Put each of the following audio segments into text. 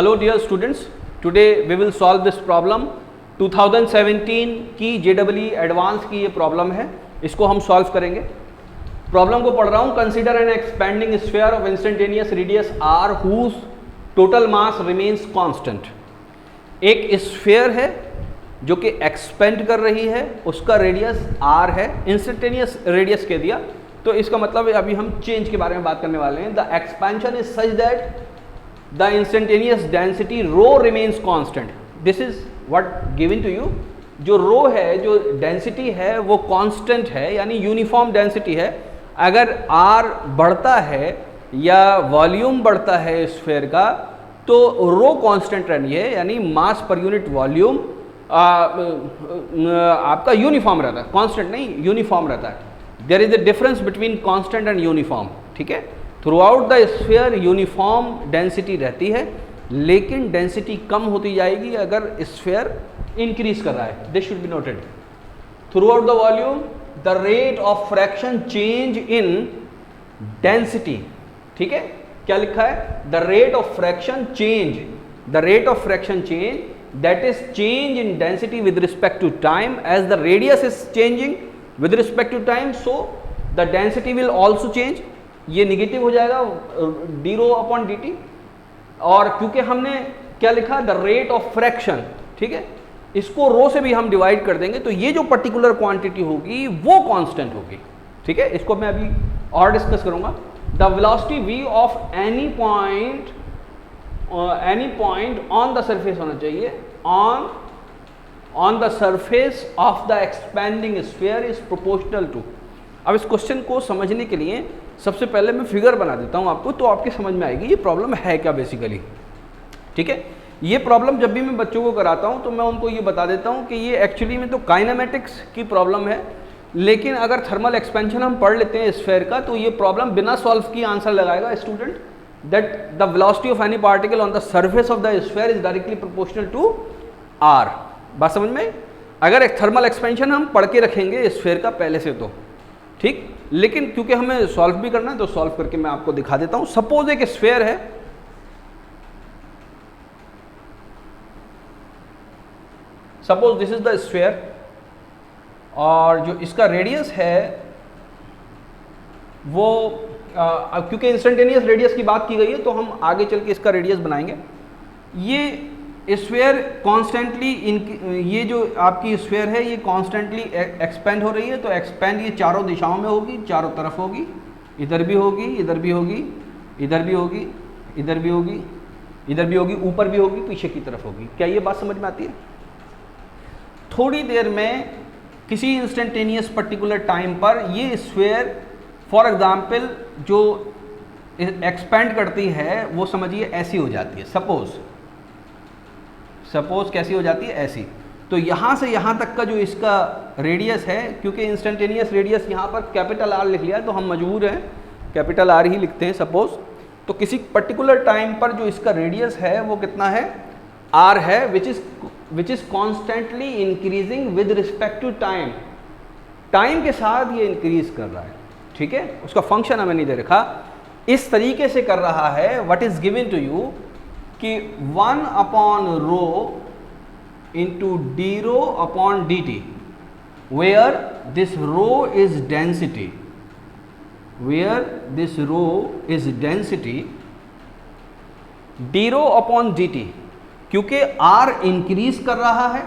Hello dear students, today we will solve this problem. 2017 की JEE advance की ये problem है, इसको हम सॉल्व करेंगे। प्रॉब्लम को पढ़ रहा हूँ। Consider N expanding sphere of instantaneous radius r whose total mass remains constant. एक स्फीयर है जो कि एक्सपेंड कर रही है, उसका रेडियस r है, इंस्टेंटेनियस रेडियस कह दिया, तो इसका मतलब है अभी हम चेंज के बारे में बात करने वाले हैं। The expansion is such that the instantaneous density rho remains constant. This is what given to you. जो रो है, जो डेंसिटी है वो कांस्टेंट है, यानी यूनिफॉर्म डेंसिटी है। अगर r बढ़ता है या वॉल्यूम बढ़ता है स्फीयर का तो रो कांस्टेंट रहनी है, यानी मास पर यूनिट वॉल्यूम आपका यूनिफॉर्म रहता है, कांस्टेंट नहीं, यूनिफॉर्म रहता है। There is a difference between constant and uniform. ठीक है, throughout the sphere uniform density रहती है, लेकिन डेंसिटी कम होती जाएगी अगर स्फीयर इंक्रीज कर रहा है। This should be noted. Throughout the volume the rate of fraction change in density. ठीक है, क्या लिखा है? The rate of fraction change, the rate of fraction change that is change in density with respect to time. As the radius is changing with respect to time, so the density will also change. ये negative हो जाएगा d rho upon d t, और क्योंकि हमने क्या लिखा, the rate of fraction, ठीक है, इसको रो से भी हम डिवाइड कर देंगे तो ये जो पर्टिकुलर क्वांटिटी होगी वो कांस्टेंट होगी। ठीक है, इसको मैं अभी और डिस्कस करूंगा। The velocity v of any point on the surface होना चाहिए, on the surface of the expanding sphere is proportional to. अब इस क्वेश्चन को समझने के लिए सबसे पहले मैं फिगर बना देता हूं आपको, तो आपके समझ में आएगी ये प्रॉब्लम है क्या बेसिकली। ठीक है, ये प्रॉब्लम जब भी मैं बच्चों को कराता हूं तो मैं उनको ये बता देता हूं कि ये एक्चुअली में तो काइनेमेटिक्स की प्रॉब्लम है, लेकिन अगर थर्मल एक्सपेंशन हम पढ़ लेते हैं स्फीयर का तो ये प्रॉब्लम बिना सॉल्व किए आंसर लगाएगा student, that the velocity of any particle on the surface of the sphere is directly proportional to r। बात समझ में? अगर एक थर्मल एक्सपेंशन हम पढ़ के रखेंगे स्फीयर का पहले से तो ठीक, लेकिन क्योंकि हमें सॉल्व भी करना है तो सॉल्व करके मैं आपको दिखा देता हूं। सपोज एक स्फीयर है, suppose this is the sphere, और जो इसका रेडियस है वो क्योंकि इंस्टेंटेनियस रेडियस की बात की गई है तो हम आगे चल के इसका रेडियस बनाएंगे। ये स्फीयर कॉन्स्टेंटली, ये जो आपकी स्फीयर है ये कॉन्स्टेंटली एक्सपेंड हो रही है, तो एक्सपेंड ये चारों दिशाओं में होगी, चारों तरफ होगी, इधर भी होगी, इधर भी होगी, इधर भी होगी, इधर भी होगी, इधर भी होगी, ऊपर भी होगी, पीछे की तरफ होगी। क्या ये बात समझ में आती है? थोड़ी देर में किसी इंस्टेंटेनियस पर्टिकुलर टाइम पर ये स्फीयर फॉर एग्जाम्पल जो एक्सपेंड करती है वो समझिए ऐसी हो जाती है। सपोज कैसी हो जाती है? ऐसी। तो यहाँ से यहाँ तक का जो इसका रेडियस है, क्योंकि इंस्टेंटेनियस रेडियस यहाँ पर कैपिटल R लिख लिया तो हम मजबूर हैं कैपिटल R ही लिखते हैं सपोज। तो किसी पर्टिकुलर टाइम पर जो इसका रेडियस है वो कितना है? R है, which is constantly increasing with respect to time. Time के साथ ये इंक्रीज कर रहा है। ठीक है, उसका फंक्शन हमें नहीं दे रखा, इस तरीके से कर रहा है। What is given to you कि 1 upon rho into d rho upon d t, where this rho is density, where this rho is density, d rho upon d t. क्योंकि r इंक्रीज कर रहा है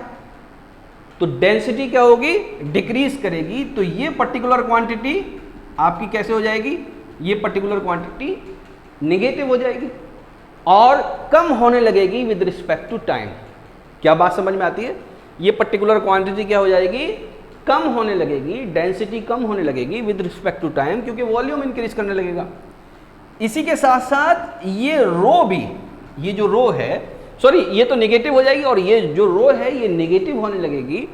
तो डेंसिटी क्या होगी? Decrease करेगी। तो ये पर्टिकुलर क्वांटिटी आपकी कैसे हो जाएगी? ये पर्टिकुलर क्वांटिटी निगेटिव हो जाएगी और कम होने लगेगी विद रिस्पेक्ट टू टाइम। क्या बात समझ में आती है? ये पर्टिकुलर क्वांटिटी क्या हो जाएगी? कम होने लगेगी, डेंसिटी कम होने लगेगी विद रिस्पेक्ट टू टाइम, क्योंकि वॉल्यूम इंक्रीज करने लगेगा। इसी के साथ साथ ये रो भी, ये जो रो है, सॉरी ये तो नेगेटिव हो जाएगी और ये जो रो है ये नेगेटिव होने लगेगी।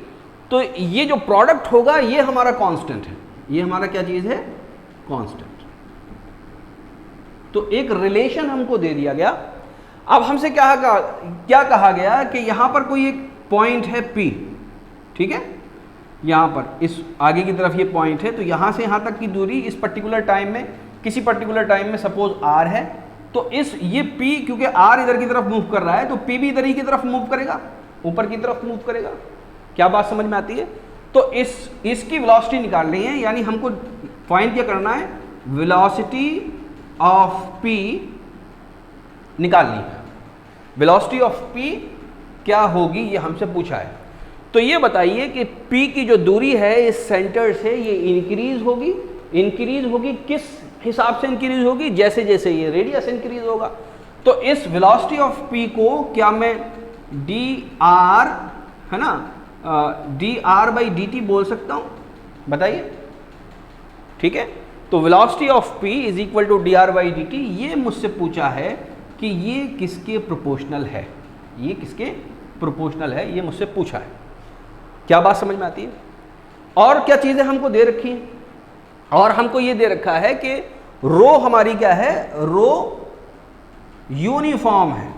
तो ये जो प्रोडक्ट होगा ये हमारा कांस्टेंट है, ये हमारा क्या चीज है? कांस्टेंट। तो एक रिलेशन हमको दे दिया गया। अब हमसे क्या कहा गया कि यहां पर कोई एक पॉइंट है P, ठीक है, यहां पर इस आगे की तरफ ये पॉइंट है, तो यहां से यहां तक की दूरी इस पर्टिकुलर टाइम में, किसी पर्टिकुलर टाइम में सपोज R है, तो इस ये P क्योंकि R इधर की तरफ मूव कर रहा है तो P भी इधर ही की तरफ मूव करेगा, ऊपर की तरफ मूव करेगा। क्या बात समझ में आती है? तो इसकी वेलोसिटी निकालनी है, यानी हमको फाइंड क्या करना है, वेलोसिटी ऑफ P निकालनी है। वेलोसिटी ऑफ P क्या होगी ये हमसे पूछा है। तो ये बताइए कि P की जो दूरी है इस सेंटर से ये इंक्रीज होगी किस हिसाब से इंक्रीज होगी, जैसे जैसे ये रेडियस इंक्रीज होगा। तो इस वेलोसिटी ऑफ P को क्या मैं dr है ना dr/dt बोल सकता हूँ, बताइए, ठीक है। तो velocity of P is equal to dr/dt। ये मुझसे पूछा है कि ये किसके प्रोपोर्शनल है, ये किसके प्रोपोर्शनल है, ये मुझसे पूछा है। क्या बात समझ में आती है? और क्या चीज़ें हमको दे रखी हैं, और हमको ये दे रखा है कि रो हमारी क्या है, रो यूनिफॉर्म है।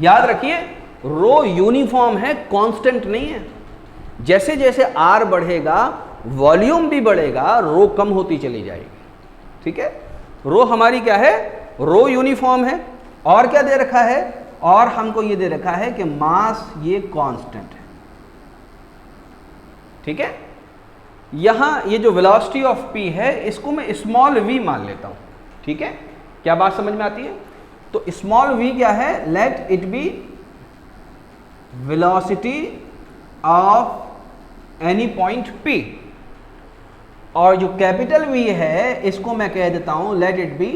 याद रखिए रो यूनिफॉर्म है, कांस्टेंट नहीं है। जैसे जैसे R बढ़ेगा वॉल्यूम भी बढ़ेगा, रो कम होती चली जाएगी, ठीक है। रो हमारी क्या है, रो यूनिफॉर्म है। और क्या दे रखा है, और हमको ये दे रखा है कि मास ये कांस्टेंट है, ठीक है। यहां ये जो वेलोसिटी ऑफ P है इसको मैं स्मॉल v मान लेता हूं, ठीक है। क्या बात समझ में आती है? तो स्मॉल v क्या है, let it be velocity of any point P, और जो कैपिटल V है इसको मैं कह देता हूं let it be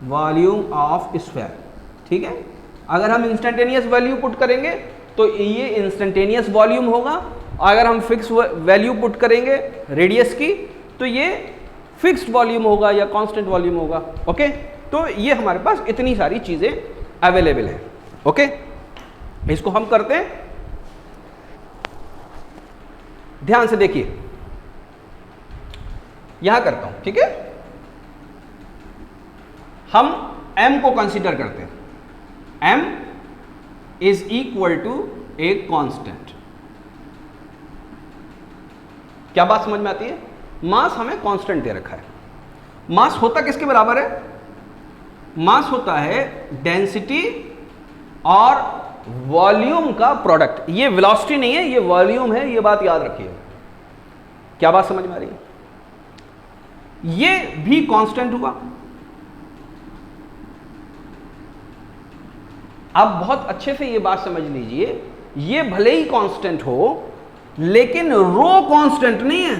volume of sphere, ठीक है। अगर हम इंस्टेंटेनियस वैल्यू पुट करेंगे तो ये इंस्टेंटेनियस वॉल्यूम होगा, अगर हम फिक्स वैल्यू पुट करेंगे रेडियस की तो ये फिक्स्ड वॉल्यूम होगा या कांस्टेंट वॉल्यूम होगा, ओके। तो ये हमारे पास इतनी सारी चीजें अवेलेबल हैं, ओके। इसको हम करते हैं, ध्यान से देखिए, यहां करता हूं, ठीक है। हम m को कंसीडर करते हैं, m is equal to a constant. क्या बात समझ में आती है? मास हमें कांस्टेंट दे रखा है। मास होता किसके बराबर है? मास होता है डेंसिटी और वॉल्यूम का प्रोडक्ट। ये वेलोसिटी नहीं है, ये वॉल्यूम है, ये बात याद रखिए। क्या बात समझ में आ रही है? ये भी कांस्टेंट हुआ। आप बहुत अच्छे से ये बात समझ लीजिए, ये भले ही कांस्टेंट हो लेकिन रो कांस्टेंट नहीं है,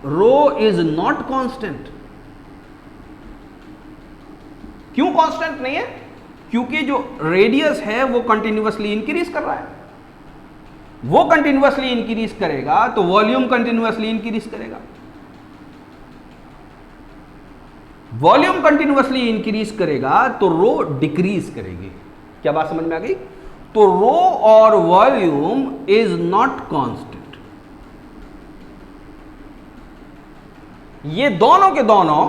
रो इज नॉट कांस्टेंट। क्यों कांस्टेंट नहीं है? क्योंकि जो रेडियस है वो कंटिन्यूअसली इंक्रीज कर रहा है। वो कंटिन्यूअसली इंक्रीज करेगा तो वॉल्यूम कंटिन्यूअसली इंक्रीज करेगा। वॉल्यूम कंटिन्यूअसली इंक्रीज करेगा तो रो डिक्रीज करेगी। क्या बात समझ में आ गई? तो रो और वॉल्यूम इज नॉट कांस्टेंट। ये दोनों के दोनों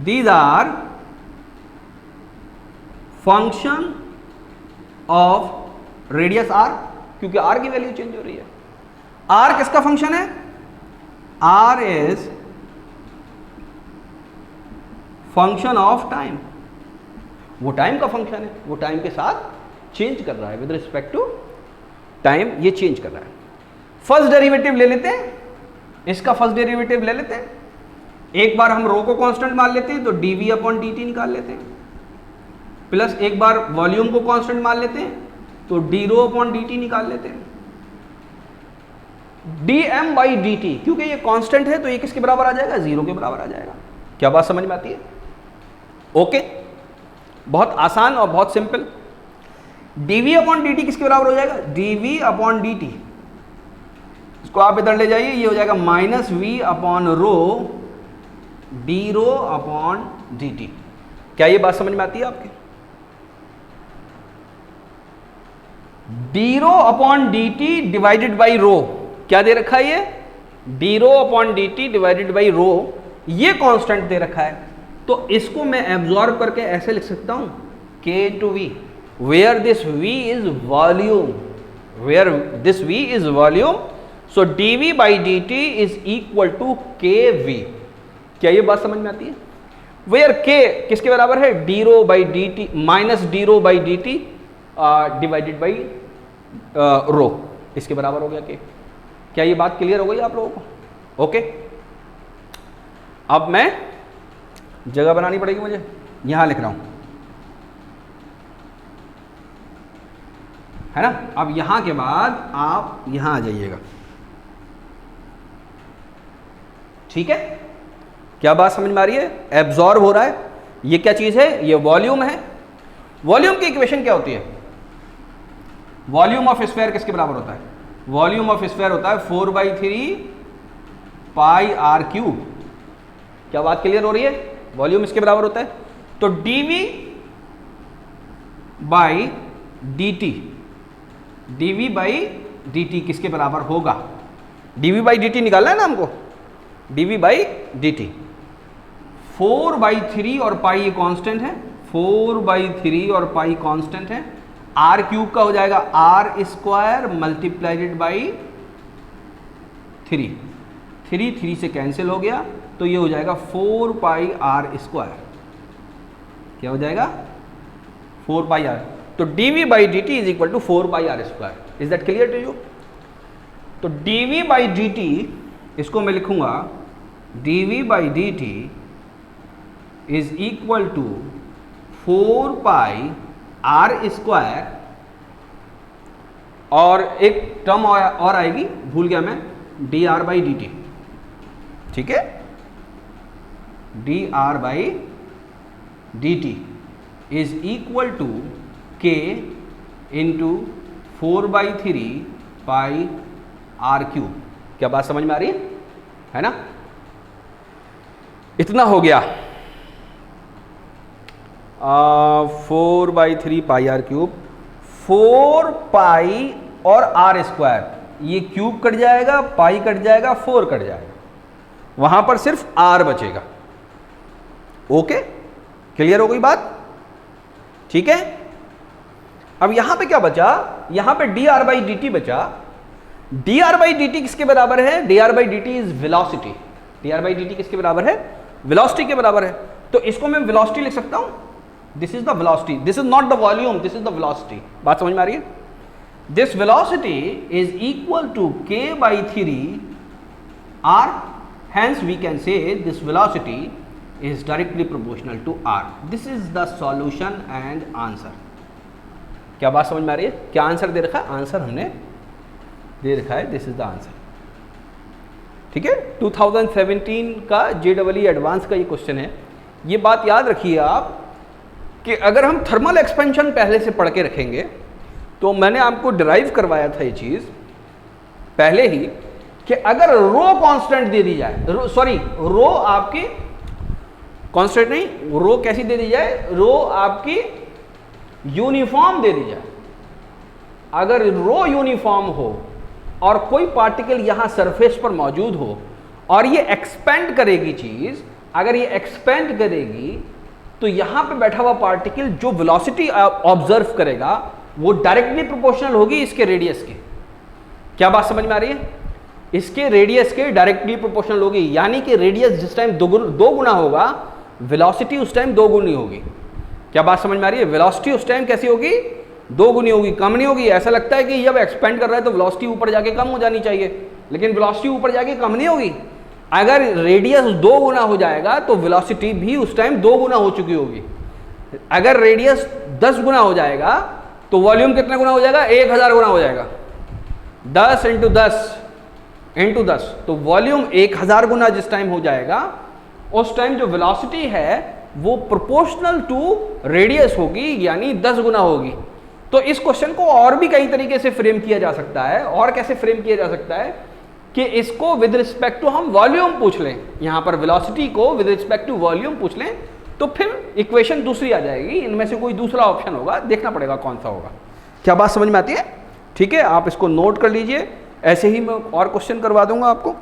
these are function of radius r, क्योंकि r की वैल्यू चेंज हो रही है। r किसका फंक्शन है? r is function of time. वो टाइम का फंक्शन है, वो टाइम के साथ चेंज कर रहा है, विद रिस्पेक्ट टू टाइम ये चेंज कर रहा है। फर्स्ट डेरिवेटिव ले लेते हैं, इसका फर्स्ट डेरिवेटिव ले लेते हैं। एक बार हम रो को कांस्टेंट मान लेते हैं तो dv अपॉन dt निकाल लेते हैं, प्लस एक बार वॉल्यूम को कांस्टेंट मान लेते हैं तो d रो अपॉन dt निकाल लेते हैं। dm बाई dt, क्योंकि ये कांस्टेंट है तो ये किसके बराबर आ जाएगा? 0 के बराबर आ जाएगा। क्या बात समझ में आती है? ओके, बहुत आसान और बहुत सिंपल। dv अपॉन dt किसके बराबर हो जाएगा? dv upon dt। इसको आप इधर ले जाइए, ये हो जाएगा minus v upon rho d rho upon dt। क्या ये बात समझ में आती है आपके? d rho upon dt divided by रो, क्या दे रखा है? ये d rho upon dt divided by रो, ये कांस्टेंट दे रखा है। तो इसको मैं एब्जॉर्ब करके ऐसे लिख सकता हूं k into v, where this v is volume, where this v is volume so dv by dt is equal to kv। क्या ये बात समझ में आती है? वेयर k किसके बराबर है? d rho by dt minus d rho by dt divided by rho, इसके बराबर हो गया k। क्या ये बात क्लियर हो गई आप लोगों को? ओके, अब मैं जगह बनानी पड़ेगी मुझे, यहां लिख रहा हूं, है ना। अब यहां के बाद आप यहां आ जाइएगा, ठीक है। क्या बात समझ में आ रही है? एब्जॉर्ब हो रहा है, ये क्या चीज है? ये वॉल्यूम है। वॉल्यूम की इक्वेशन क्या होती है? वॉल्यूम ऑफ स्फीयर किसके बराबर होता है? वॉल्यूम ऑफ स्फीयर होता है 4/3 पाई आर क्यूब। क्या बात क्लियर हो रही है? वॉल्यूम इसके बराबर होता है। तो dv by dt, dv by dt किसके बराबर होगा? dv बाई dt निकालना है ना हमको, dv बाई dt 4/3 और पाई ये कांस्टेंट है, 4/3 और पाई कांस्टेंट है। आर क्यूब का हो जाएगा आर स्क्वायर मल्टीप्लाइडेड बाई 3, 3 से कैंसिल हो गया, तो ये हो जाएगा 4 पाई आर स्क्वायर। क्या हो जाएगा? 4 पाई आर। तो dv by dt is equal to 4 pi r square. Is that clear to you? तो dv बाई dt, इसको मैं लिखूंगा dv by dt is equal to 4 pi r square, और एक टर्म और आएगी, भूल गया मैं, dr बाई dt, ठीक है। dr by dt is equal to k into 4/3 pi r cube. क्या बात समझ में आ रही है ना? इतना हो गया 4/3 पाई आर क्यूब, 4 पाई और आर स्क्वायर, ये क्यूब कट जाएगा, पाई कट जाएगा, 4 कट जाएगा, वहां पर सिर्फ आर बचेगा। ओके, क्लियर हो गई बात? ठीक है। अब यहां पे क्या बचा? यहां पे dr बाई dt बचा। dr बाई dt किसके बराबर है? dr by dt is velocity. dr by dt किसके बराबर है? वेलोसिटी के बराबर है। तो इसको मैं वेलोसिटी लिख सकता हूं, this is the velocity, this is not the volume, this is the velocity. बात समझ में आ रही है? This velocity is equal to k by 3 r, hence we can say this velocity is directly proportional to r. This is the solution and answer. क्या बात समझ में आ रही है? क्या आंसर दे रखा है? आंसर हमने दे रखा है, दिस इज द आंसर। ठीक है, 2017 का JEE एडवांस का ये क्वेश्चन है। ये बात याद रखिए आप कि अगर हम थर्मल एक्सपेंशन पहले से पढ़ के रखेंगे, तो मैंने आपको डिराइव करवाया था ये चीज़ पहले ही कि अगर रो कांस्टेंट दे दी जाए, सॉरी रो आपकी कांस्टेंट नहीं, रो कैसी दे दी जाए? रो आपकी यूनिफॉर्म दे दी जाए। अगर रो यूनिफॉर्म हो और कोई पार्टिकल यहां सरफेस पर मौजूद हो और ये एक्सपेंड करेगी चीज, अगर ये एक्सपेंड करेगी तो यहां पे बैठा हुआ पार्टिकल जो वेलोसिटी ऑब्जर्व करेगा वो डायरेक्टली प्रोपोर्शनल होगी इसके रेडियस के। क्या बात समझ में आ रही है? इसके रेडियस के डायरेक्टली प्रोपोर्शनल होगी, यानी कि रेडियस जिस टाइम दो गुना होगा, वेलोसिटी उस टाइम 2 गुनी होगी। क्या बात समझ में आ रही है? वेलोसिटी उस टाइम कैसी होगी? 2 गुनी होगी, कम नहीं होगी। ऐसा लगता है कि जब एक्सपेंड कर रहा है तो वेलोसिटी ऊपर जाके कम हो जानी चाहिए, लेकिन वेलोसिटी ऊपर जाके कम नहीं होगी। अगर रेडियस 2 गुना हो जाएगा तो वेलोसिटी भी उस टाइम 2 गुना हो चुकी होगी। अगर रेडियस 10 गुना हो जाएगा तो वॉल्यूम कितना गुना हो जाएगा? 1000 गुना हो जाएगा। 10 इंटू 10 तो वॉल्यूम 1000 गुना जिस टाइम हो जाएगा, उस टाइम जो वेलोसिटी है वो प्रोपोर्शनल टू रेडियस होगी, यानी 10 गुना होगी। तो इस क्वेश्चन को और भी कई तरीके से फ्रेम किया जा सकता है। और कैसे फ्रेम किया जा सकता है कि इसको विद रिस्पेक्ट टू हम वॉल्यूम पूछ लें, यहां पर वेलोसिटी को विद रिस्पेक्ट टू वॉल्यूम पूछ लें, तो फिर इक्वेशन दूसरी आ जाएगी। इनमें से कोई दूसरा ऑप्शन होगा, देखना पड़ेगा कौन सा होगा। क्या बात समझ में आती है? ठीक है, आप इसको नोट कर लीजिए, ऐसे ही मैं और क्वेश्चन करवा दूंगा आपको।